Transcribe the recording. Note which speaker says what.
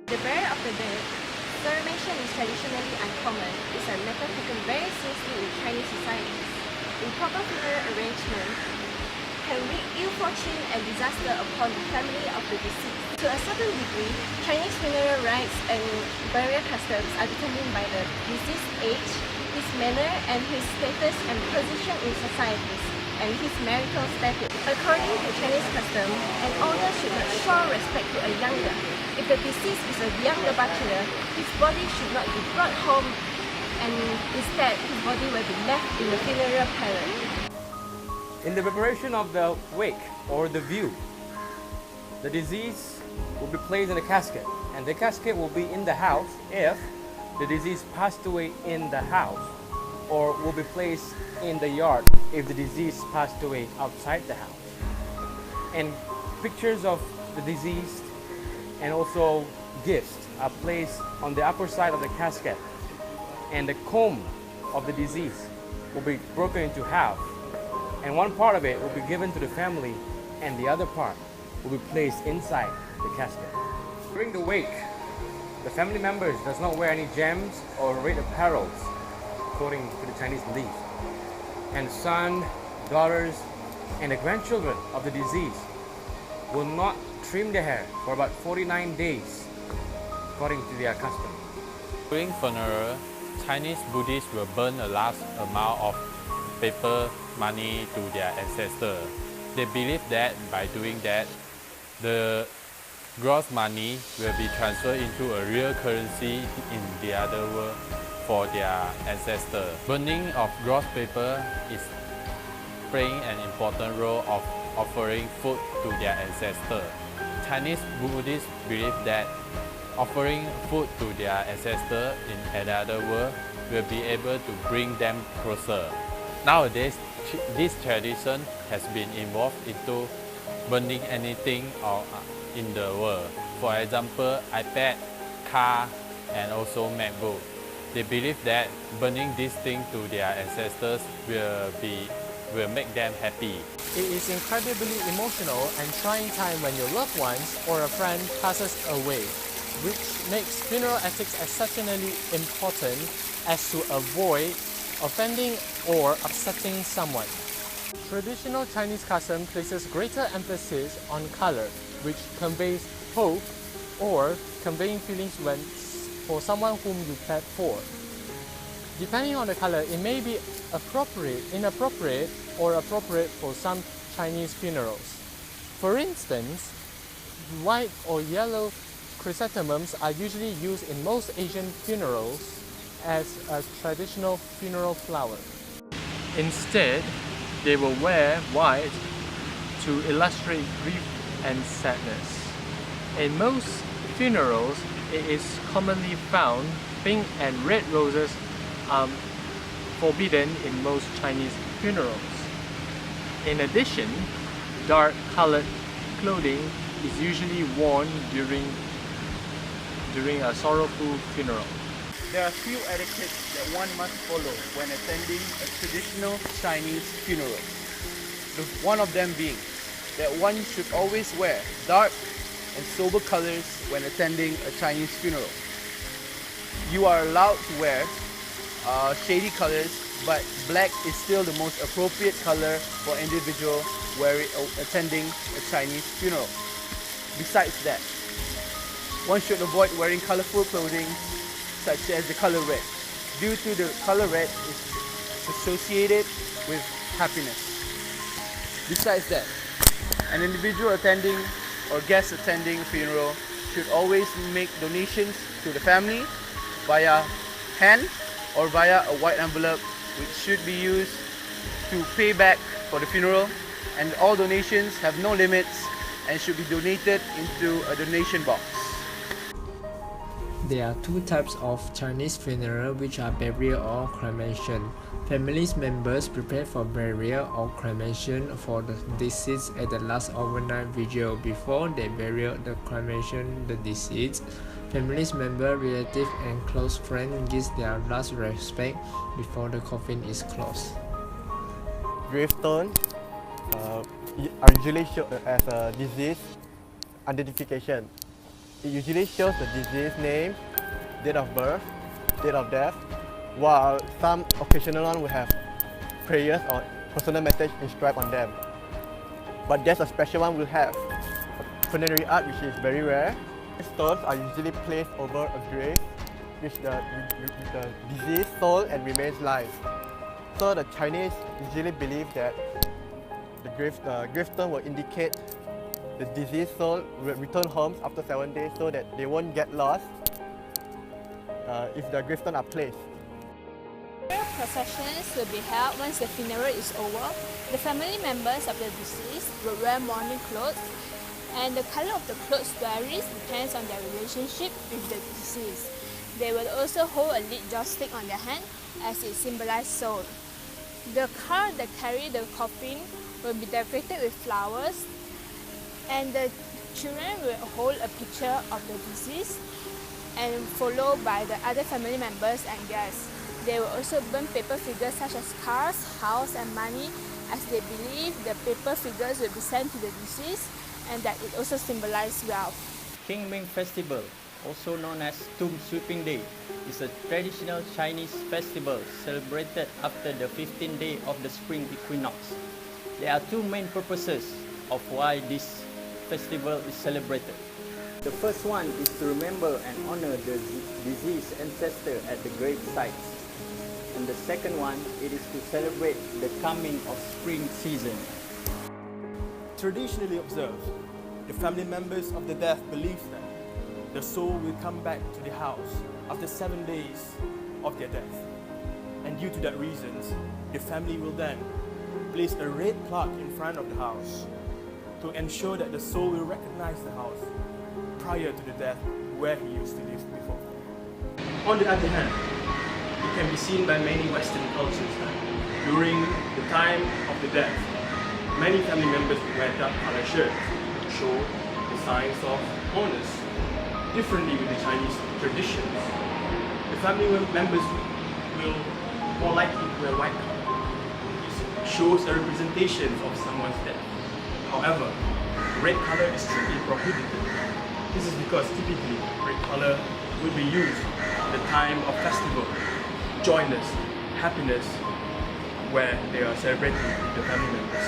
Speaker 1: The burial of the dead, cremation is traditionally uncommon. It's a matter taken very seriously in Chinese societies. Improper funeral arrangement can wreak ill fortune and disaster upon the family of the deceased. To a certain degree, Chinese funeral rites and burial customs are determined by the deceased's age, his manner, and his status and position in societies, and his marital status. According to Chinese custom, an older should not show respect to a younger. If the deceased is a younger bachelor, his body should not be brought home, and instead his body will be left in the funeral parlor.
Speaker 2: In the preparation of the wake or the view, the deceased will be placed in a casket, and the casket will be in the house if the deceased passed away in the house, or will be placed in the yard if the deceased passed away outside the house. And pictures of the deceased and also gifts are placed on the upper side of the casket, and the comb of the deceased will be broken into half, and one part of it will be given to the family and the other part will be placed inside the casket. During the wake, the family members does not wear any gems or red apparels according to the Chinese belief, and son, daughters, and the grandchildren of the deceased will not trim their hair for about 49 days according to their custom.
Speaker 3: During funeral, Chinese Buddhists will burn a large amount of paper money to their ancestors. They believe that by doing that, the gross money will be transferred into a real currency in the other world for their ancestors. Burning of gross paper is playing an important role of offering food to their ancestors. Chinese Buddhists believe that offering food to their ancestors in another world will be able to bring them closer. Nowadays, this tradition has been evolved into burning anything in the world. For example, iPad, car, and also MacBook. They believe that burning these things to their ancestors will make them happy.
Speaker 4: It is incredibly emotional and trying time when your loved ones or a friend passes away, which makes funeral ethics exceptionally important as to avoid offending or upsetting someone. Traditional Chinese custom places greater emphasis on color, which conveys hope or conveying feelings for someone whom you cared for. Depending on the color, it may be appropriate, inappropriate, or appropriate for some Chinese funerals. For instance, white or yellow chrysanthemums are usually used in most Asian funerals as a traditional funeral flower. Instead, they will wear white to illustrate grief and sadness. In most funerals, it is commonly found pink and red roses are forbidden in most Chinese funerals. In addition, dark-colored clothing is usually worn during a sorrowful funeral.
Speaker 5: There are few etiquettes that one must follow when attending a traditional Chinese funeral. One of them being that one should always wear dark and sober colors when attending a Chinese funeral. You are allowed to wear shady colors, but black is still the most appropriate color for individual attending a Chinese funeral. Besides that, one should avoid wearing colorful clothing such as the color red, due to the color red is associated with happiness. Besides that, an individual attending or guest attending a funeral should always make donations to the family via hand or via a white envelope, which should be used to pay back for the funeral, and all donations have no limits and should be donated into a donation box.
Speaker 6: There are two types of Chinese funeral, which are burial or cremation. Family members prepare for burial or cremation for the deceased at the last overnight vigil before they bury the cremation the deceased. Family member, relative, and close friend gives their last respect before the coffin is closed.
Speaker 7: Gravestone are usually shown as a disease identification. It usually shows the disease name, date of birth, date of death, while some occasional one will have prayers or personal message inscribed on them. But there's a special one we'll have, funerary art, which is very rare. Stones are usually placed over a grave with the deceased soul and remains live. So the Chinese usually believe that the gravestone will indicate the deceased soul will return homes after 7 days so that they won't get lost if the gravestones are placed.
Speaker 8: Funeral processions will be held once the funeral is over. The family members of the deceased will wear mourning clothes, and the color of the clothes varies depends on their relationship with the deceased. They will also hold a lit joss stick on their hand as it symbolizes soul. The car that carry the coffin will be decorated with flowers, and the children will hold a picture of the deceased and followed by the other family members and guests. They will also burn paper figures such as cars, house and money, as they believe the paper figures will be sent to the deceased and that it also symbolizes wealth.
Speaker 9: Qingming Festival, also known as Tomb Sweeping Day, is a traditional Chinese festival celebrated after the 15th day of the spring equinox. There are two main purposes of why this festival is celebrated. The first one is to remember and honor the deceased ancestor at the grave sites. And the second one, it is to celebrate the coming of spring season.
Speaker 10: Traditionally observed, the family members of the dead believe that the soul will come back to the house after 7 days of their death. And due to that reason, the family will then place a red plaque in front of the house to ensure that the soul will recognize the house prior to the death where he used to live before. On the other hand, it can be seen by many Western cultures that during the time of the death, many family members will wear dark color shirts to show the signs of honors. Differently with the Chinese traditions, the family members will more likely wear white color. This shows a representation of someone's death. However, red color is strictly prohibited. This is because typically red color would be used at the time of festival, joyness, happiness, where they are celebrating with the family members.